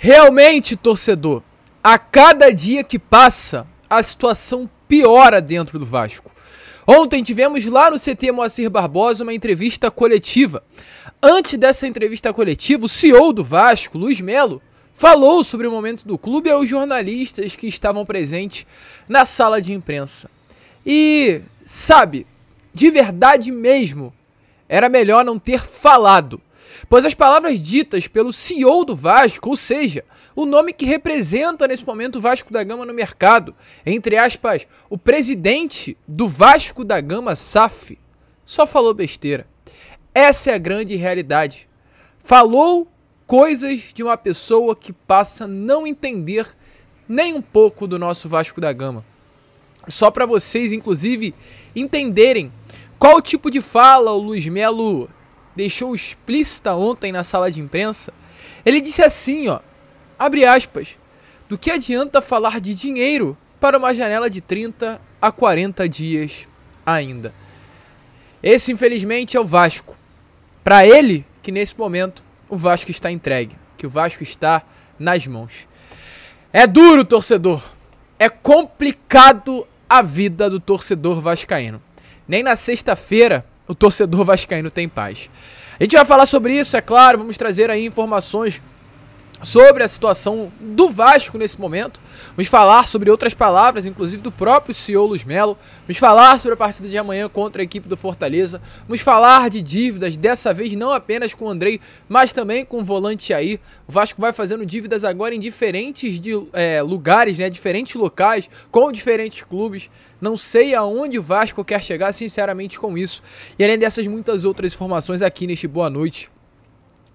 Realmente, torcedor, a cada dia que passa, a situação piora dentro do Vasco. Ontem tivemos lá no CT Moacir Barbosa uma entrevista coletiva. Antes dessa entrevista coletiva, o CEO do Vasco, Luiz Melo, falou sobre o momento do clube aos jornalistas que estavam presentes na sala de imprensa. E, sabe, de verdade mesmo, era melhor não ter falado. Pois as palavras ditas pelo CEO do Vasco, ou seja, o nome que representa nesse momento o Vasco da Gama no mercado, entre aspas, o presidente do Vasco da Gama, SAF, só falou besteira. Essa é a grande realidade. Falou coisas de uma pessoa que passa a não entender nem um pouco do nosso Vasco da Gama. Só para vocês, inclusive, entenderem qual tipo de fala o Luiz Melo deixou explícita ontem na sala de imprensa. Ele disse assim, ó, abre aspas, do que adianta falar de dinheiro para uma janela de 30 a 40 dias ainda. Esse, infelizmente, é o Vasco. Para ele, que nesse momento o Vasco está entregue, que o Vasco está nas mãos. É duro, torcedor. É complicado a vida do torcedor vascaíno. Nem na sexta-feira o torcedor vascaíno tem paz. A gente vai falar sobre isso, é claro, vamos trazer aí informações sobre a situação do Vasco nesse momento. Vamos falar sobre outras palavras, inclusive do próprio CEO Luiz Melo. Vamos falar sobre a partida de amanhã contra a equipe do Fortaleza. Vamos falar de dívidas, dessa vez não apenas com o Andrei, mas também com o volante aí. O Vasco vai fazendo dívidas agora em diferentes lugares, né? Diferentes locais, com diferentes clubes. Não sei aonde o Vasco quer chegar, sinceramente, com isso. E além dessas muitas outras informações aqui neste Boa Noite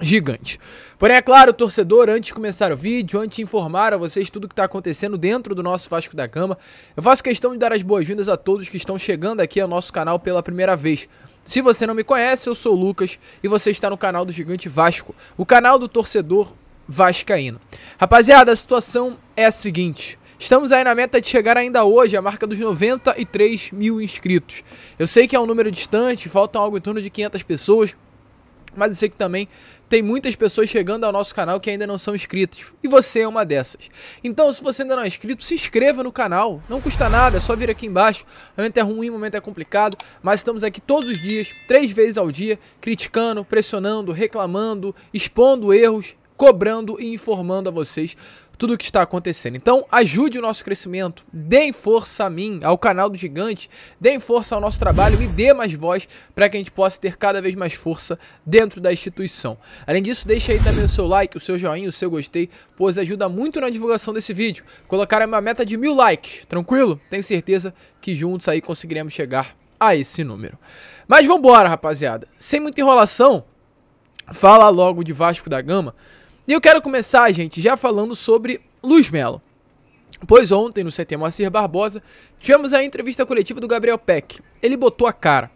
Gigante. Porém, é claro, torcedor, antes de começar o vídeo, antes de informar a vocês tudo que está acontecendo dentro do nosso Vasco da Gama, eu faço questão de dar as boas-vindas a todos que estão chegando aqui ao nosso canal pela primeira vez. Se você não me conhece, eu sou o Lucas e você está no canal do Gigante Vasco, o canal do torcedor vascaíno. Rapaziada, a situação é a seguinte. Estamos aí na meta de chegar ainda hoje à marca dos 93 mil inscritos. Eu sei que é um número distante, faltam algo em torno de 500 pessoas, mas eu sei que também tem muitas pessoas chegando ao nosso canal que ainda não são inscritas. E você é uma dessas. Então, se você ainda não é inscrito, se inscreva no canal. Não custa nada, é só vir aqui embaixo. O momento é ruim, o momento é complicado, mas estamos aqui todos os dias, 3 vezes ao dia, criticando, pressionando, reclamando, expondo erros, cobrando e informando a vocês tudo o que está acontecendo. Então, ajude o nosso crescimento, deem força a mim, ao canal do Gigante, deem força ao nosso trabalho e dê mais voz para que a gente possa ter cada vez mais força dentro da instituição. Além disso, deixe aí também o seu like, o seu joinha, o seu gostei, pois ajuda muito na divulgação desse vídeo. Colocar uma meta de 1000 likes, tranquilo? Tenho certeza que juntos aí conseguiremos chegar a esse número. Mas vambora, rapaziada. Sem muita enrolação, fala logo de Vasco da Gama. E eu quero começar, gente, já falando sobre Luiz Melo. Pois ontem, no CT Moacir Barbosa, tivemos a entrevista coletiva do Gabriel Peck. Ele botou a cara.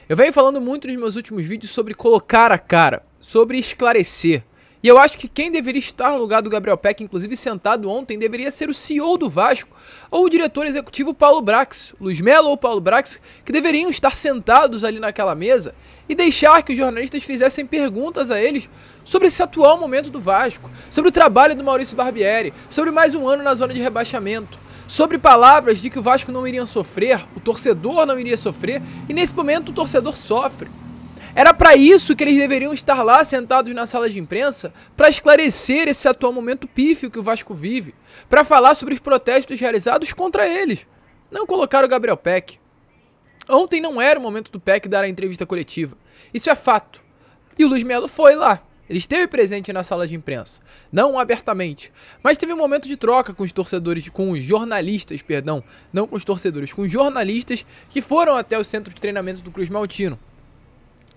Eu venho falando muito nos meus últimos vídeos sobre colocar a cara, sobre esclarecer. E eu acho que quem deveria estar no lugar do Gabriel Peck, inclusive sentado ontem, deveria ser o CEO do Vasco, ou o diretor executivo Paulo Brax, Luiz Melo ou Paulo Brax, que deveriam estar sentados ali naquela mesa e deixar que os jornalistas fizessem perguntas a eles sobre esse atual momento do Vasco, sobre o trabalho do Maurício Barbieri, sobre mais um ano na zona de rebaixamento, sobre palavras de que o Vasco não iria sofrer, o torcedor não iria sofrer, e nesse momento o torcedor sofre. Era para isso que eles deveriam estar lá sentados na sala de imprensa, para esclarecer esse atual momento pífio que o Vasco vive, para falar sobre os protestos realizados contra eles. Não colocaram o Gabriel Peck. Ontem não era o momento do Peck dar a entrevista coletiva. Isso é fato. E o Luiz Melo foi lá. Ele esteve presente na sala de imprensa. Não abertamente. Mas teve um momento de troca com os torcedores, com os jornalistas, perdão. Não com os torcedores, com os jornalistas que foram até o centro de treinamento do Cruz Maltino.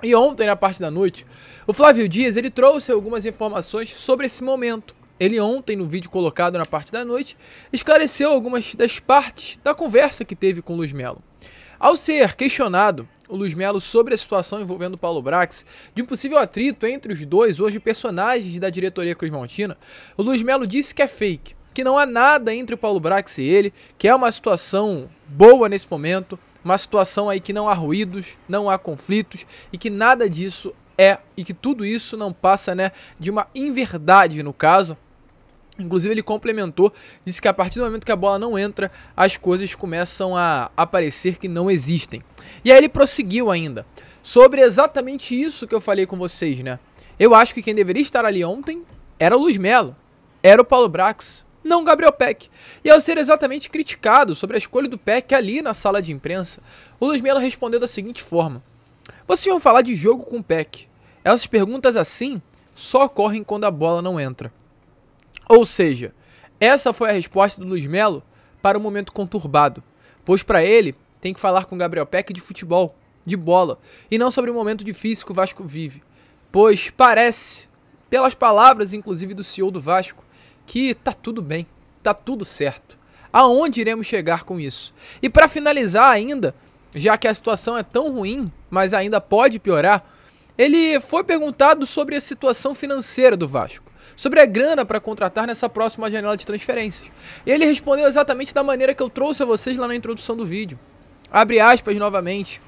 E ontem, na parte da noite, o Flávio Dias, ele trouxe algumas informações sobre esse momento. Ele ontem, no vídeo colocado na parte da noite, esclareceu algumas das partes da conversa que teve com o Luiz Melo. Ao ser questionado, o Luiz Melo, sobre a situação envolvendo o Paulo Brax, de um possível atrito entre os dois, hoje personagens da diretoria Cruz Maltina, o Luiz Melo disse que é fake, que não há nada entre o Paulo Brax e ele, que é uma situação boa nesse momento, uma situação aí que não há ruídos, não há conflitos e que nada disso e que tudo isso não passa, né, de uma inverdade no caso. Inclusive ele complementou, disse que a partir do momento que a bola não entra, as coisas começam a aparecer que não existem. E aí ele prosseguiu ainda, sobre exatamente isso que eu falei com vocês, né? Eu acho que quem deveria estar ali ontem era o Luis Melo, era o Paulo Brax, não o Gabriel Peck. E ao ser exatamente criticado sobre a escolha do Peck ali na sala de imprensa, o Luis Melo respondeu da seguinte forma: vocês vão falar de jogo com o Peck. Essas perguntas assim só ocorrem quando a bola não entra. Ou seja, essa foi a resposta do Luis Melo para o momento conturbado, pois para ele tem que falar com o Gabriel Peck de futebol, de bola, e não sobre o momento difícil que o Vasco vive, pois parece, pelas palavras inclusive do CEO do Vasco, que tá tudo bem, tá tudo certo. Aonde iremos chegar com isso? E para finalizar ainda, já que a situação é tão ruim, mas ainda pode piorar, ele foi perguntado sobre a situação financeira do Vasco, sobre a grana para contratar nessa próxima janela de transferências. E ele respondeu exatamente da maneira que eu trouxe a vocês lá na introdução do vídeo. Abre aspas novamente.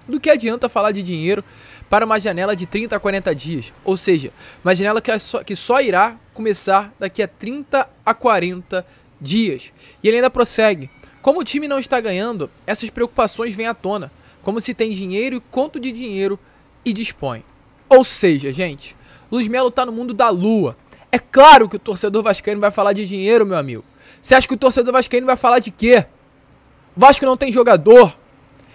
Do que adianta falar de dinheiro para uma janela de 30 a 40 dias? Ou seja, uma janela que só irá começar daqui a 30 a 40 dias. E ele ainda prossegue. Como o time não está ganhando, essas preocupações vêm à tona. Como se tem dinheiro e quanto de dinheiro e dispõe. Ou seja, gente, Luis Melo tá no mundo da lua. É claro que o torcedor vascaíno vai falar de dinheiro, meu amigo. Você acha que o torcedor vascaíno vai falar de quê? O Vasco não tem jogador.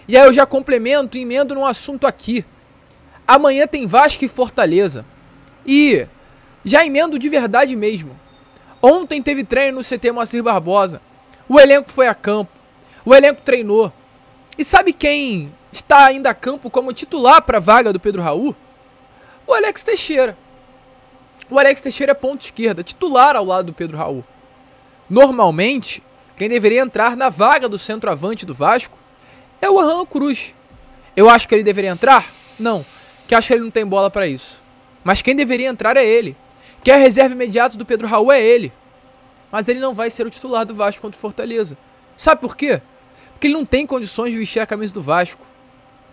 E aí eu já complemento e emendo num assunto aqui. Amanhã tem Vasco e Fortaleza. E já emendo de verdade mesmo. Ontem teve treino no CT Moacir Barbosa. O elenco foi a campo. O elenco treinou. E sabe quem está ainda a campo como titular para a vaga do Pedro Raul? O Alex Teixeira. O Alex Teixeira é ponta esquerda, titular ao lado do Pedro Raul. Normalmente, quem deveria entrar na vaga do centroavante do Vasco é o Alan Cruz. Eu acho que ele deveria entrar? Não, que acho que ele não tem bola para isso. Mas quem deveria entrar é ele. Que a reserva imediata do Pedro Raul é ele. Mas ele não vai ser o titular do Vasco contra o Fortaleza. Sabe por quê? Porque ele não tem condições de vestir a camisa do Vasco.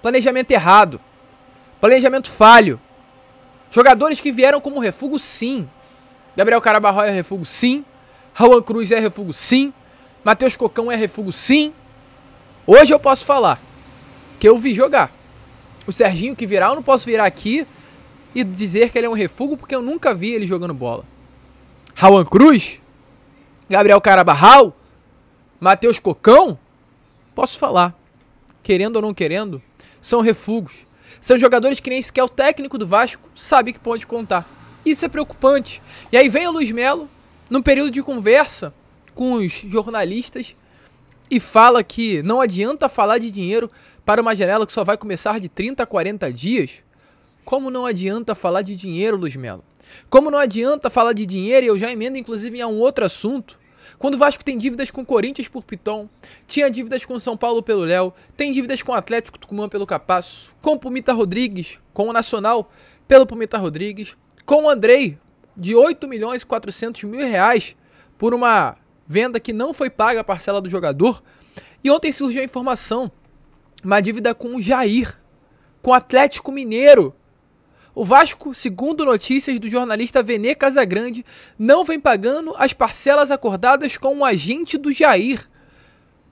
Planejamento errado. Planejamento falho. Jogadores que vieram como refúgio, sim. Gabriel Carabarro é refúgio, sim. Raul Cruz é refúgio, sim. Matheus Cocão é refúgio, sim. Hoje eu posso falar que eu vi jogar. O Serginho que virar, eu não posso virar aqui e dizer que ele é um refúgio porque eu nunca vi ele jogando bola. Raul Cruz, Gabriel Carabarro, Matheus Cocão, posso falar. Querendo ou não querendo, são refúgios. São jogadores que nem sequer o técnico do Vasco sabe que pode contar. Isso é preocupante. E aí vem o Luis Melo, num período de conversa com os jornalistas, e fala que não adianta falar de dinheiro para uma janela que só vai começar de 30 a 40 dias. Como não adianta falar de dinheiro, Luis Melo? Como não adianta falar de dinheiro, e eu já emendo inclusive em um outro assunto, quando o Vasco tem dívidas com o Corinthians por Piton, tinha dívidas com o São Paulo pelo Léo, tem dívidas com o Atlético Tucumã pelo Capasso, com o Pumita Rodrigues, com o Nacional pelo Pumita Rodrigues, com o Andrei, de 8.400.000 reais por uma venda que não foi paga a parcela do jogador. E ontem surgiu a informação, uma dívida com o Jair, com o Atlético Mineiro. O Vasco, segundo notícias do jornalista Venê Casagrande, não vem pagando as parcelas acordadas com o agente do Jair.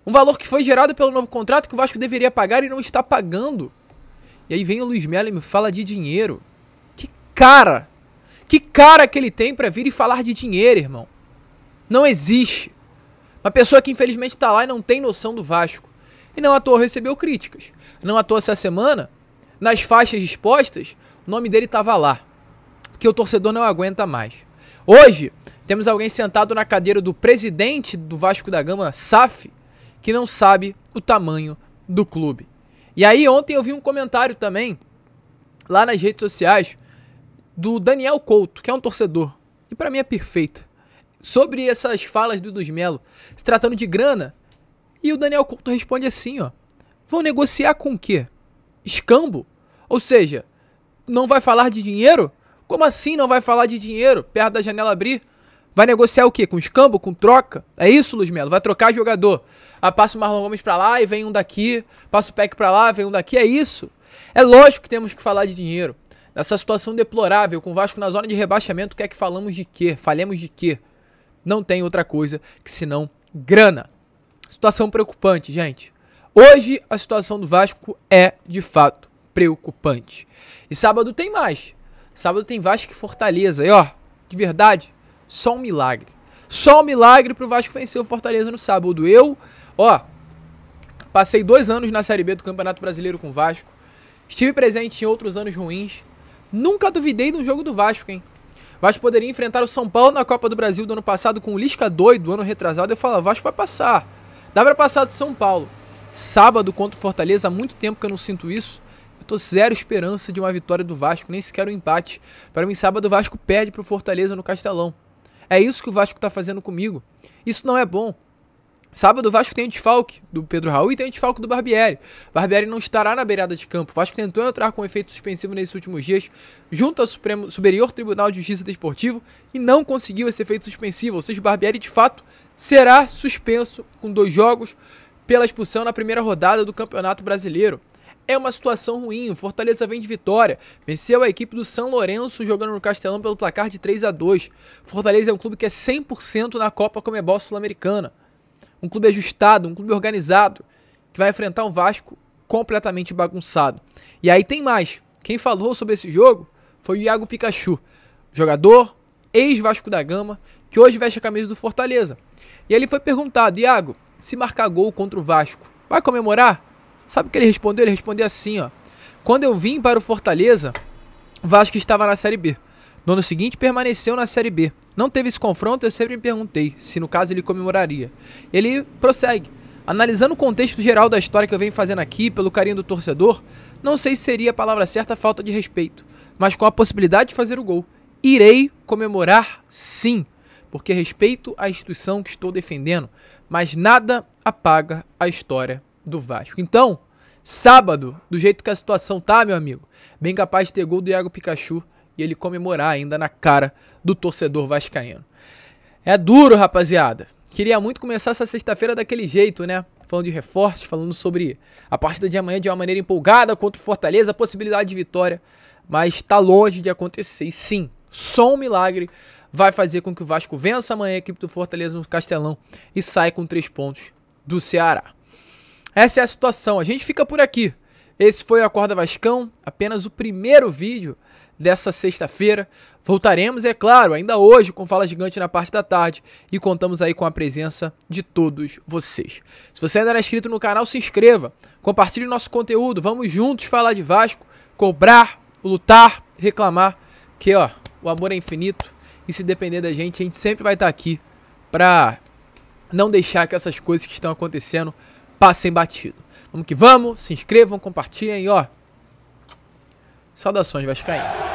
Um valor que foi gerado pelo novo contrato que o Vasco deveria pagar e não está pagando. E aí vem o Luis Melo e me fala de dinheiro. Que cara que ele tem pra vir e falar de dinheiro, irmão. Não existe. Uma pessoa que infelizmente tá lá e não tem noção do Vasco. E não à toa recebeu críticas. Não à toa essa semana, nas faixas expostas, o nome dele tava lá. Porque o torcedor não aguenta mais. Hoje, temos alguém sentado na cadeira do presidente do Vasco da Gama, SAF, que não sabe o tamanho do clube. E aí ontem eu vi um comentário também, lá nas redes sociais, do Daniel Couto, que é um torcedor. E pra mim é perfeita. Sobre essas falas do Luis Melo, se tratando de grana. E o Daniel Couto responde assim, ó. Vão negociar com o quê? Escambo? Ou seja, não vai falar de dinheiro? Como assim não vai falar de dinheiro perto da janela abrir? Vai negociar o quê? Com escambo? Com troca? É isso, Luis Melo? Vai trocar jogador. Ah, passa o Marlon Gomes pra lá e vem um daqui. Passa o Peck pra lá, vem um daqui. É isso. É lógico que temos que falar de dinheiro. Nessa situação deplorável, com o Vasco na zona de rebaixamento, quer que falamos de quê? Falemos de quê? não tem outra coisa que senão grana. Situação preocupante, gente. Hoje a situação do Vasco é, de fato, preocupante. E sábado tem mais. Sábado tem Vasco e Fortaleza. E ó, de verdade, só um milagre. Só um milagre pro Vasco vencer o Fortaleza no sábado. Eu, ó, passei 2 anos na Série B do Campeonato Brasileiro com o Vasco. Estive presente em outros anos ruins. Nunca duvidei do jogo do Vasco, hein? O Vasco poderia enfrentar o São Paulo na Copa do Brasil do ano passado com o Lisca doido, do ano retrasado. Eu falava, Vasco vai passar. Dá pra passar do São Paulo. Sábado contra o Fortaleza, há muito tempo que eu não sinto isso. Eu tô zero esperança de uma vitória do Vasco, nem sequer um empate. Para mim, sábado o Vasco perde pro Fortaleza no Castelão. É isso que o Vasco tá fazendo comigo. Isso não é bom. Sábado o Vasco tem o desfalque do Pedro Raul e tem o desfalque do Barbieri. Barbieri não estará na beirada de campo. O Vasco tentou entrar com efeito suspensivo nesses últimos dias junto ao Superior Tribunal de Justiça Desportivo e não conseguiu esse efeito suspensivo. Ou seja, o Barbieri de fato será suspenso com 2 jogos pela expulsão na primeira rodada do Campeonato Brasileiro. É uma situação ruim, o Fortaleza vem de vitória, venceu a equipe do São Lourenço jogando no Castelão pelo placar de 3-2. Fortaleza é um clube que é 100% na Copa Comebol Sul-Americana. Um clube ajustado, um clube organizado, que vai enfrentar um Vasco completamente bagunçado. E aí tem mais, quem falou sobre esse jogo foi o Iago Pikachu, jogador, ex-Vasco da Gama, que hoje veste a camisa do Fortaleza. E ele foi perguntado, Iago, se marcar gol contra o Vasco, vai comemorar? Sabe o que ele respondeu? Ele respondeu assim, ó. Quando eu vim para o Fortaleza, o Vasco estava na Série B. No ano seguinte, permaneceu na Série B. Não teve esse confronto, eu sempre me perguntei se no caso ele comemoraria. Ele prossegue. Analisando o contexto geral da história que eu venho fazendo aqui, pelo carinho do torcedor, não sei se seria a palavra certa a falta de respeito, mas com a possibilidade de fazer o gol. Irei comemorar sim, porque respeito a instituição que estou defendendo, mas nada apaga a história do Vasco. Então, sábado, do jeito que a situação tá, meu amigo, bem capaz de ter gol do Iago Pikachu e ele comemorar ainda na cara do torcedor vascaíno. É duro, rapaziada. Queria muito começar essa sexta-feira daquele jeito, né? Falando de reforços, falando sobre a partida de amanhã de uma maneira empolgada contra o Fortaleza, a possibilidade de vitória, mas tá longe de acontecer. E sim, só um milagre vai fazer com que o Vasco vença amanhã a equipe do Fortaleza no Castelão e saia com 3 pontos do Ceará. Essa é a situação, a gente fica por aqui. Esse foi o Acorda Vascão, apenas o primeiro vídeo dessa sexta-feira. Voltaremos, é claro, ainda hoje com Fala Gigante na parte da tarde e contamos aí com a presença de todos vocês. Se você ainda não é inscrito no canal, se inscreva, compartilhe nosso conteúdo, vamos juntos falar de Vasco, cobrar, lutar, reclamar, que ó, o amor é infinito e se depender da gente, a gente sempre vai estar aqui pra não deixar que essas coisas que estão acontecendo passem batido. Vamos que vamos, se inscrevam, compartilhem e ó, saudações vascaínas.